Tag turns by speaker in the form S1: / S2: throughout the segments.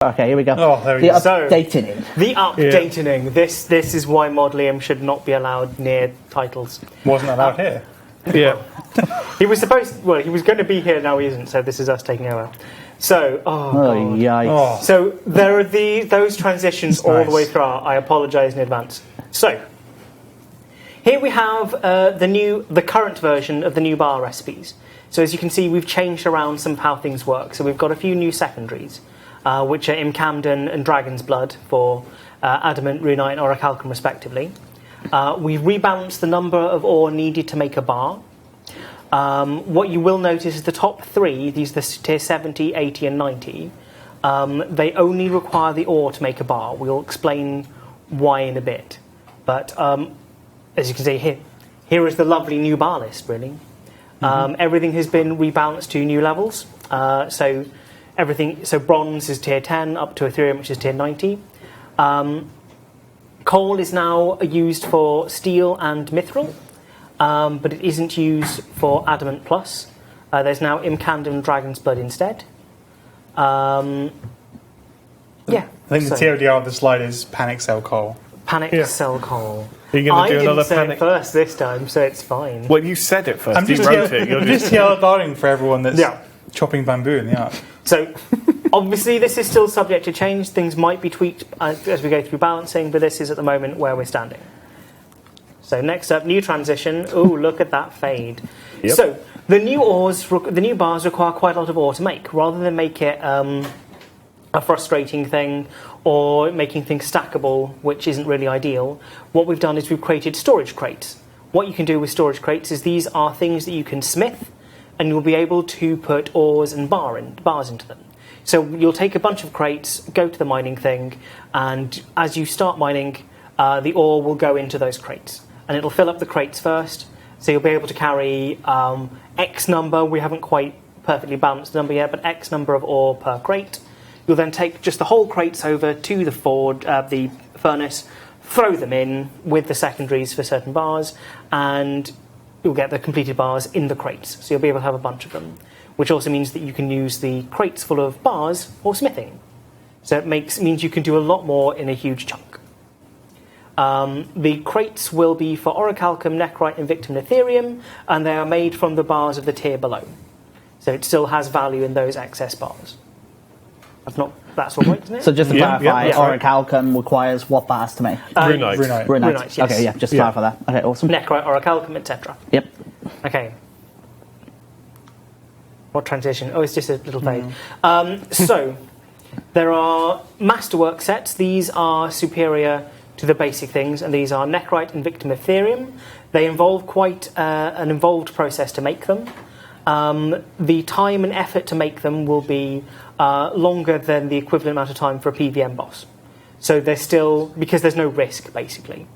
S1: Okay, here we go.
S2: Oh, there we
S1: The
S2: go.
S1: updating.
S3: The updating. This is why Modlium should not be allowed near titles.
S2: Wasn't allowed here.
S4: Yeah.
S3: He was going to be here, now he isn't, so this is us taking over. So,
S1: Oh,
S3: God.
S1: yikes.
S2: Oh.
S3: So there are those transitions all the way
S2: nice.
S3: through. I apologise in advance. So, here we have the current version of the new bar recipes. So as you can see, we've changed around some of how things work. So we've got a few new secondaries, which are Imcamden and Dragon's Blood for Adamant, Runite, and Orichalcum respectively. We've rebalanced the number of ore needed to make a bar. What you will notice is the top three, these are the tier 70, 80 and 90, they only require the ore to make a bar. We'll explain why in a bit. But as you can see here is the lovely new bar list, really. Everything has been rebalanced to new levels. So bronze is tier 10 up to Ethereum, which is tier 90. Coal is now used for steel and mithril, but it isn't used for Adamant Plus. There's now Imcandum and Dragon's Blood instead.
S2: I think the TLDR of the slide is Panic Cell Coal.
S3: Panic Cell Coal.
S4: Are you going to do another
S3: I didn't say
S4: panic?
S3: it first this time, so it's fine.
S4: Well, you said it first.
S2: I'm
S4: You
S2: just
S4: wrote it. You're just
S2: TLDRing for everyone that's
S3: Yeah.
S2: chopping bamboo in the art.
S3: So, obviously, this is still subject to change. Things might be tweaked as we go through balancing, but this is at the moment where we're standing. So, next up, new transition. Ooh, look at that fade.
S4: Yep.
S3: So, the new bars require quite a lot of ore to make. Rather than make it a frustrating thing or making things stackable, which isn't really ideal, what we've done is we've created storage crates. What you can do with storage crates is these are things that you can smith, and you'll be able to put ores and bars into them. So you'll take a bunch of crates, go to the mining thing, and as you start mining, the ore will go into those crates. And it'll fill up the crates first, so you'll be able to carry X number, we haven't quite perfectly balanced the number yet, but X number of ore per crate. You'll then take just the whole crates over to the furnace, throw them in with the secondaries for certain bars, and you'll get the completed bars in the crates. So you'll be able to have a bunch of them, which also means that you can use the crates full of bars for smithing. So it means you can do a lot more in a huge chunk. The crates will be for Orichalcum, Nechrite, Invictum, and Ethereum, and they are made from the bars of the tier below. So it still has value in those excess bars. That's all right, isn't it?
S1: So just to clarify,
S3: right.
S1: Orichalcum requires what bars to make?
S4: Runite.
S3: Runite, yes.
S1: Okay, yeah, just to clarify that. Okay, awesome.
S3: Nechrite, Orichalcum, etc.
S1: Yep.
S3: Okay. What transition? Oh, it's just a little fade. So, there are Masterwork sets. These are superior to the basic things, and these are Nechrite, Invictum, Ethereum. They involve quite an involved process to make them. The time and effort to make them will be longer than the equivalent amount of time for a PVM boss. So they're still, because there's no risk, basically.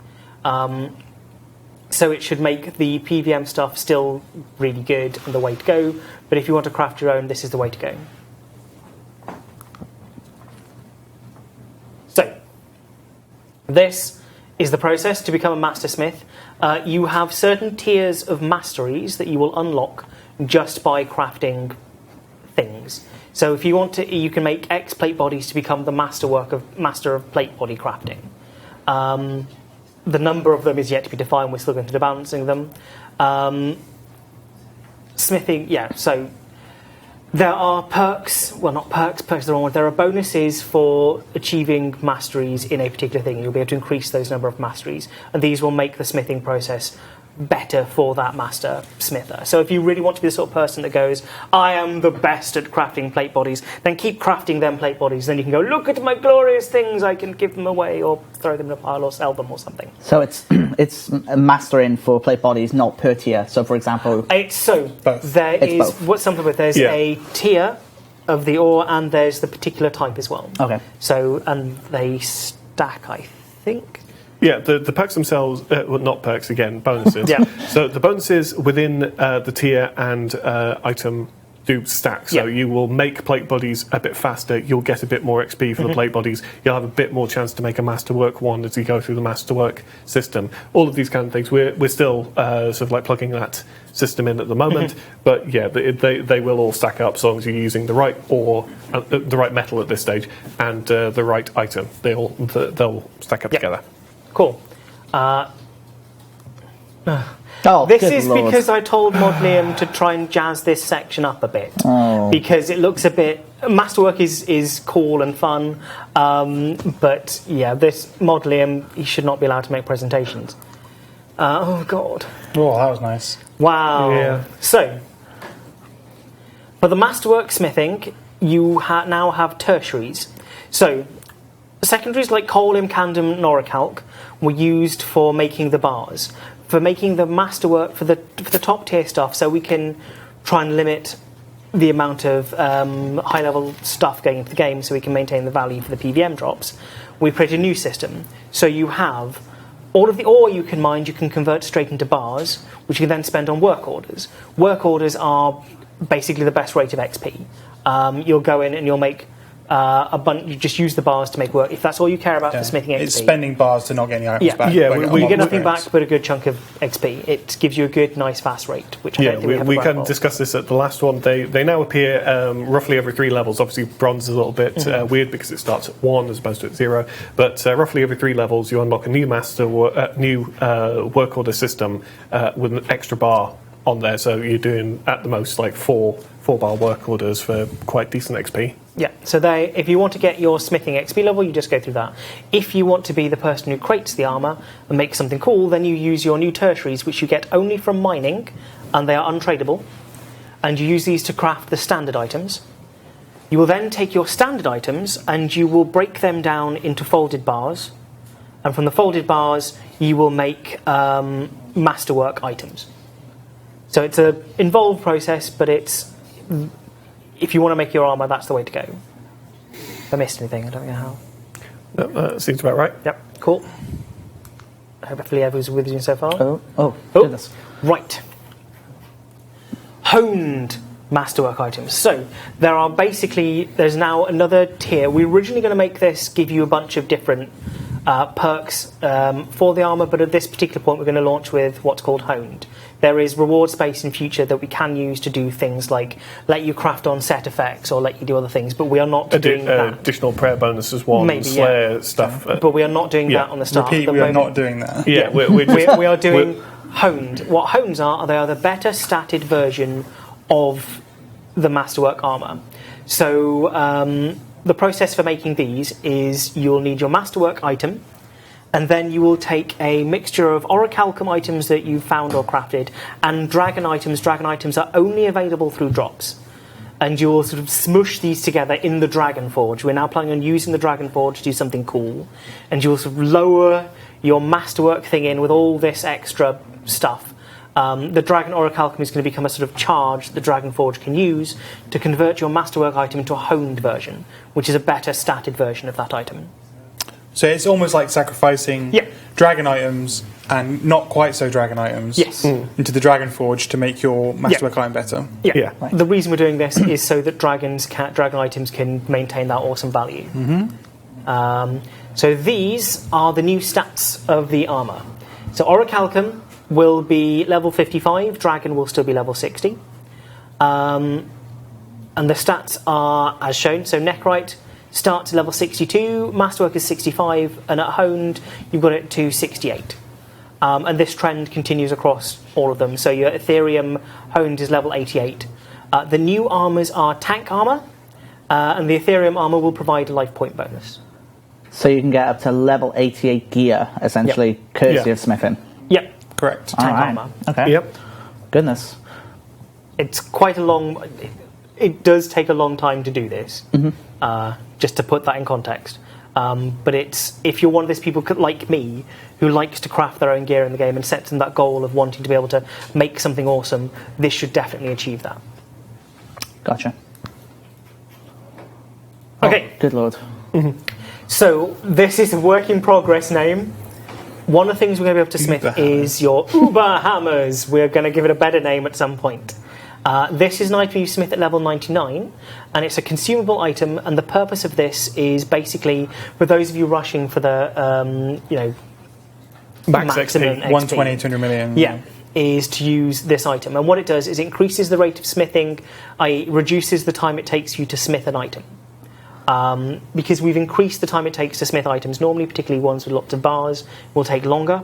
S3: So it should make the PVM stuff still really good and the way to go. But if you want to craft your own, this is the way to go. So, this is the process to become a master smith. You have certain tiers of masteries that you will unlock just by crafting things. So if you want to, you can make X plate bodies to become the master of plate body crafting. The number of them is yet to be defined. We're still going to be balancing them. Smithing, so there are perks. Well, not perks. Perks are the wrong word. There are bonuses for achieving masteries in a particular thing. You'll be able to increase those number of masteries, and these will make the smithing process better for that master smither. So if you really want to be the sort of person that goes, I am the best at crafting plate bodies, then keep crafting them plate bodies. Then you can go, look at my glorious things, I can give them away or throw them in a pile or sell them or something.
S1: So it's mastering for plate bodies, not per tier. So for example,
S3: there's
S1: both.
S3: There's a tier of the ore, and there's the particular type as well.
S1: Okay.
S3: So, and they stack, I think.
S4: Yeah, the perks themselves, well, not perks again, bonuses.
S3: Yeah.
S4: So the bonuses within the tier and item do stacks. So you will make plate bodies a bit faster. You'll get a bit more XP for the plate bodies. You'll have a bit more chance to make a Masterwork one as you go through the Masterwork system. All of these kind of things. We're still sort of like plugging that system in at the moment, but yeah, they will all stack up as long as you're using the right ore, the right metal at this stage, and the right item. They'll stack up together.
S3: Cool.
S1: Oh,
S3: this
S1: good
S3: is
S1: Lord.
S3: because I told Modlium to try and jazz this section up a bit. Because it looks a bit... Masterwork is cool and fun, but yeah, this Modlium, he should not be allowed to make presentations. Oh, God.
S2: Oh, that was nice.
S3: Wow.
S4: Yeah.
S3: So, for the Masterwork Smithing, you now have tertiaries. So, secondaries like Colim, Candum, and Orichalc were used for making the bars, for making the Masterwork for the top tier stuff, so we can try and limit the amount of high level stuff going into the game, so we can maintain the value for the PVM drops. We created a new system. So you have all of the ore you can mine, you can convert straight into bars, which you can then spend on work orders. Work orders are basically the best rate of XP. You'll go in and you'll make you just use the bars to make work. If that's all you care about for smithing XP.
S2: It's spending bars to not get any items back.
S4: Yeah,
S3: you get nothing back but a good chunk of XP. It gives you a good, nice, fast rate, which I don't think
S4: we kind of discussed this at the last one. They now appear roughly every 3 levels. Obviously, bronze is a little bit weird because it starts at 1 as opposed to at 0. But roughly every 3 levels, you unlock a new work order system with an extra bar on there. So you're doing at the most like 4 bar work orders for quite decent XP.
S3: Yeah, so if you want to get your smithing XP level, you just go through that. If you want to be the person who creates the armour and makes something cool, then you use your new tertiaries, which you get only from mining, and they are untradeable. And you use these to craft the standard items. You will then take your standard items and you will break them down into folded bars. And from the folded bars, you will make masterwork items. So it's an involved process, but if you want to make your armour, that's the way to go. If I missed anything, I don't know how.
S4: No, that seems about right.
S3: Yep, cool. Hopefully everyone's with you so far.
S1: Oh, goodness.
S3: Right. Honed masterwork items. So there's now another tier. We were originally going to make this give you a bunch of different perks for the armour, but at this particular point we're going to launch with what's called honed. There is reward space in future that we can use to do things like let you craft on set effects or let you do other things, but we are not doing that.
S4: Additional prayer bonuses, Slayer stuff.
S3: But we are not doing that on the start.
S2: We are not doing that.
S4: Yeah,
S3: we are doing honed. What hones are they are the better statted version of the Masterwork armour. So the process for making these is you'll need your Masterwork item, and then you will take a mixture of orichalcum items that you've found or crafted and dragon items. Dragon items are only available through drops. And you will sort of smush these together in the Dragon Forge. We're now planning on using the Dragon Forge to do something cool. And you will sort of lower your Masterwork thing in with all this extra stuff. The Dragon Orichalcum is going to become a sort of charge the Dragon Forge can use to convert your Masterwork item into a honed version, which is a better statted version of that item.
S2: So it's almost like sacrificing dragon items and not quite so dragon items into the Dragon Forge to make your Masterwork item better.
S3: Yeah. Right. The reason we're doing this is so that dragon items can maintain that awesome value. So these are the new stats of the armour. So Orichalcum will be level 55, Dragon will still be level 60. And the stats are as shown. So Nechrite starts at level 62, Masterwork is 65, and at Honed you've got it to 68. And this trend continues across all of them. So your Ethereum Honed is level 88. The new armours are tank armour, and the Ethereum armour will provide a life point bonus.
S1: So you can get up to level 88 gear, essentially, courtesy of smithing.
S3: Yep.
S2: Correct.
S3: Tank armour.
S1: Okay.
S4: Yep.
S1: Goodness.
S3: It's quite a long... It does take a long time to do this, just to put that in context. But if you're one of those people like me who likes to craft their own gear in the game and sets them that goal of wanting to be able to make something awesome, this should definitely achieve that.
S1: Gotcha.
S3: Okay.
S1: Oh, good lord.
S3: So this is a work in progress name. One of the things we're going to be able to smith is your Uber hammers. We're going to give it a better name at some point. This is an item you smith at level 99, and it's a consumable item, and the purpose of this is basically, for those of you rushing for the, maximum XP.
S2: 120, 200 million.
S3: Yeah, is to use this item. And what it does is it increases the rate of smithing, i.e. reduces the time it takes you to smith an item. Because we've increased the time it takes to smith items, normally particularly ones with lots of bars, will take longer.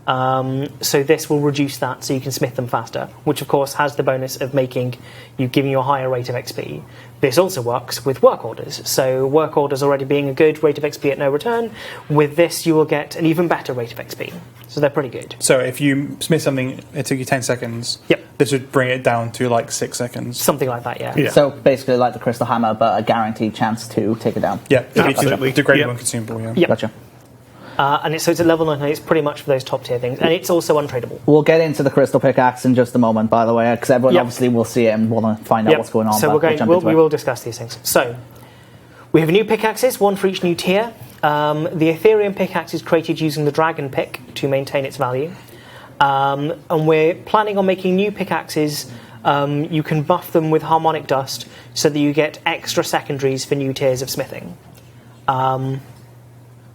S3: So this will reduce that so you can smith them faster, which of course has the bonus of giving you a higher rate of XP. This also works with work orders. So work orders already being a good rate of XP at no return, with this you will get an even better rate of XP. So they're pretty good.
S2: So if you smith something, it took you 10 seconds, this would bring it down to like 6 seconds.
S3: Something like that, yeah.
S1: So basically like the Crystal Hammer, but a guaranteed chance to take it down.
S2: Yeah,
S4: absolutely.
S2: Degradable and consumable, yeah.
S1: Gotcha.
S3: And so it's at level 99, it's pretty much for those top tier things, and it's also untradeable.
S1: We'll get into the Crystal Pickaxe in just a moment, by the way, because everyone obviously will see it and want to find out what's going on.
S3: So we will discuss these things. So we have new pickaxes, one for each new tier. The Ethereum pickaxe is created using the Dragon Pick to maintain its value. And we're planning on making new pickaxes. You can buff them with harmonic dust so that you get extra secondaries for new tiers of smithing.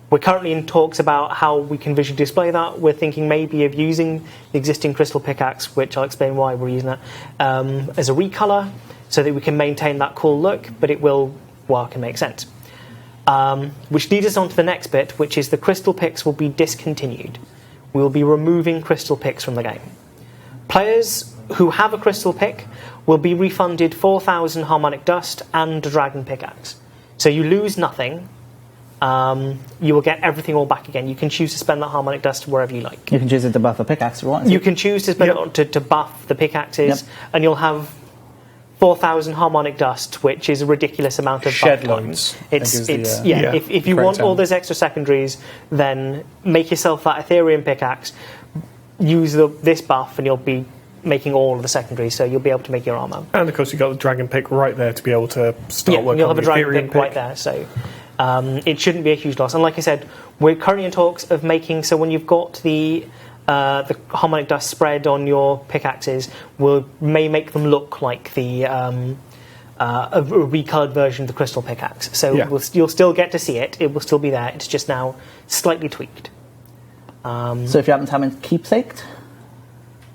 S3: We're currently in talks about how we can visually display that. We're thinking maybe of using the existing crystal pickaxe, which I'll explain why we're using it, as a recolor, so that we can maintain that cool look, but it will work and make sense. Which leads us on to the next bit, which is the crystal picks will be discontinued. We will be removing crystal picks from the game. Players who have a crystal pick will be refunded 4,000 harmonic dust and a dragon pickaxe. So you lose nothing. You will get everything all back again. You can choose to spend that harmonic dust wherever you like.
S1: You can choose it to buff a pickaxe if you want.
S3: You can choose to spend it to buff the pickaxes, and you'll have 4,000 harmonic dust, which is a ridiculous amount of
S2: shed
S3: buff
S2: loads.
S3: If you want all those extra secondaries, then make yourself that Ethereum pickaxe. Use this buff, and you'll be making all of the secondaries, so you'll be able to make your armor.
S4: And of course, you've got the dragon pick right there to be able to start working
S3: you'll
S4: on
S3: have
S4: the
S3: a dragon
S4: Ethereum
S3: pick right there, so it shouldn't be a huge loss. And like I said, we're currently in talks of making, so when you've got the harmonic dust spread on your pickaxes, we may make them look like a recolored version of the crystal pickaxe. So you'll still get to see it. It will still be there. It's just now slightly tweaked.
S1: So if you happen to have it keepsaked?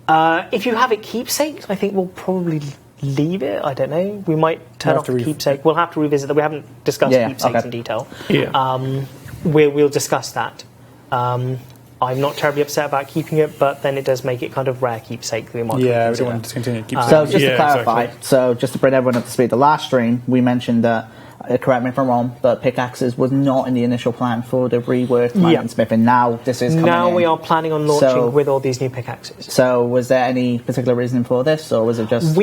S3: If you have it keepsaked, I think we'll probably leave it. I don't know. We might turn off the keepsake. We'll have to revisit that. We haven't discussed keepsakes in detail. We'll discuss that. I'm not terribly upset about keeping it, but then it does make it kind of rare keepsake. We might
S2: we don't want to continue keepsake.
S1: So just to clarify, so just to bring everyone up to speed, the last stream we mentioned that, correct me if I'm wrong, but pickaxes was not in the initial plan for the reworked Mining Smithing. Now this is coming in.
S3: We are planning on launching with all these new pickaxes.
S1: So was there any particular reason for this, or was it just...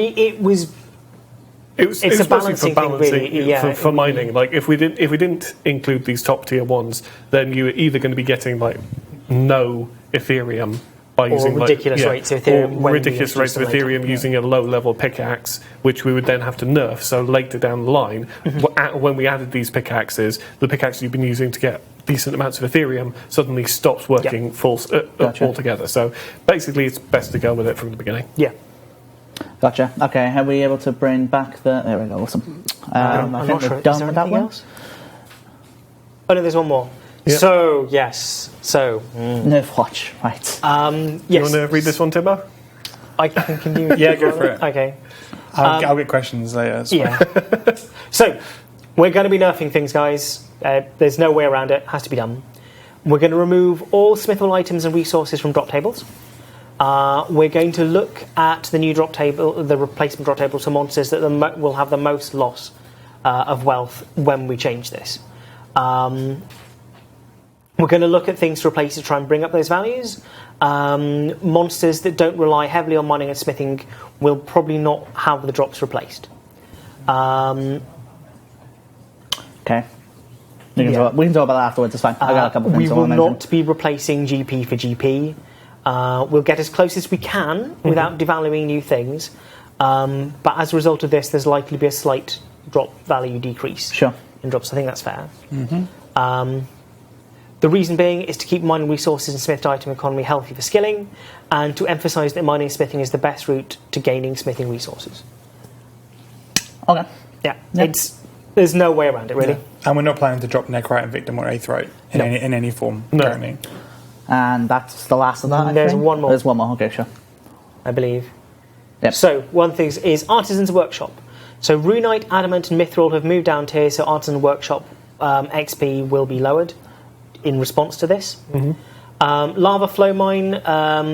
S3: It's a balancing thing, really.
S4: For mining. Like if we didn't include these top tier ones, then you were either going to be getting like no Ethereum by using
S3: ridiculous rates of Ethereum,
S4: or ridiculous rates of Ethereum using a low level pickaxe, which we would then have to nerf. So later down the line, when we added these pickaxes, the pickaxe you've been using to get decent amounts of Ethereum suddenly stops working altogether. So basically, it's best to go with it from the beginning.
S3: Yeah.
S1: Gotcha. Okay, are we able to bring back the... There we go, awesome. I think we're done with that one.
S3: Else? Oh, no, there's one more. Yeah. So, yes.
S1: Nerfwatch, right.
S3: Yes.
S4: You want to read this one, Timbo?
S3: I can do
S2: Yeah, go for it.
S3: Okay.
S2: I'll get questions later.
S3: So, we're going to be nerfing things, guys. There's no way around it. It has to be done. We're going to remove all smithable items and resources from drop tables. We're going to look at the new drop table, the replacement drop table, so monsters that will have the most loss of wealth when we change this. We're going to look at things to replace to try and bring up those values. Monsters that don't rely heavily on mining and smithing will probably not have the drops replaced.
S1: Okay. We can talk about that afterwards, it's fine. I got a couple of things
S3: we will not be replacing GP for GP. We'll get as close as we can without devaluing new things. But as a result of this, there's likely to be a slight drop value decrease in drops. I think that's fair. The reason being is to keep mining resources and smithed item economy healthy for skilling, and to emphasise that mining and smithing is the best route to gaining smithing resources.
S1: Okay.
S3: Yeah, there's no way around it, really.
S2: Yeah. And we're not planning to drop Necrite and Victim or Aetheryte in any form currently.
S1: And that's the last of that.
S3: There's one more.
S1: There's one more. Okay, sure.
S3: I believe.
S1: Yep.
S3: So one thing is Artisan's Workshop. So Runite, Adamant, and Mithril have moved down tier, so Artisan Workshop XP will be lowered in response to this. Lava Flow Mine,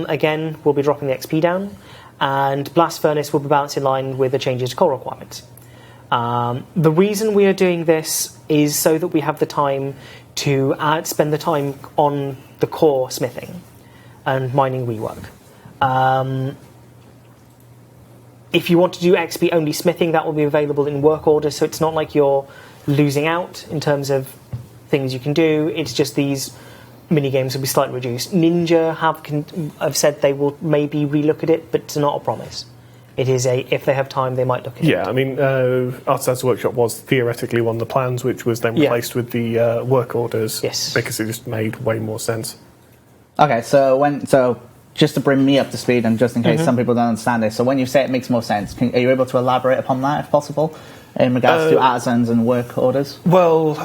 S3: again, will be dropping the XP down, and Blast Furnace will be balanced in line with the changes to core requirements. The reason we are doing this is so that we have the time to spend the time on the core smithing and mining rework. If you want to do XP only smithing, that will be available in work orders, so it's not like you're losing out in terms of things you can do. It's just these mini games will be slightly reduced. Ninja have said they will maybe relook at it, but it's not a promise. It is if they have time, they might look at it.
S4: Yeah, I mean, Artisan's Workshop was theoretically one of the plans, which was then replaced with the work orders.
S3: Yes.
S4: Because it just made way more sense.
S1: Okay, so just to bring me up to speed, and just in case some people don't understand this, so when you say it makes more sense, are you able to elaborate upon that, if possible, in regards to artisans and work orders?
S4: Well,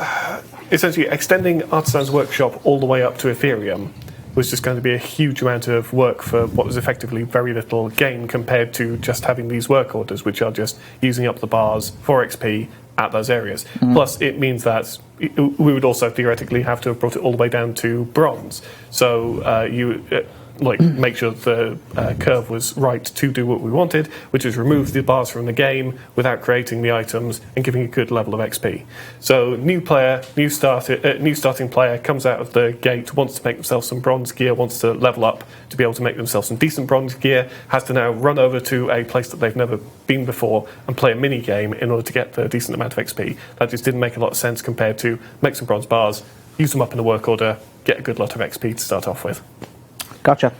S4: essentially, extending Artisan's Workshop all the way up to Ethereum was just going to be a huge amount of work for what was effectively very little gain compared to just having these work orders, which are just using up the bars for XP at those areas. Plus, it means that we would also theoretically have to have brought it all the way down to bronze. So make sure the curve was right to do what we wanted, which is remove the bars from the game without creating the items and giving a good level of XP. So new starting player comes out of the gate, wants to make themselves some bronze gear, wants to level up to be able to make themselves some decent bronze gear, has to now run over to a place that they've never been before and play a mini game in order to get the decent amount of XP. That just didn't make a lot of sense compared to make some bronze bars, use them up in a work order, get a good lot of XP to start off with.
S1: Gotcha.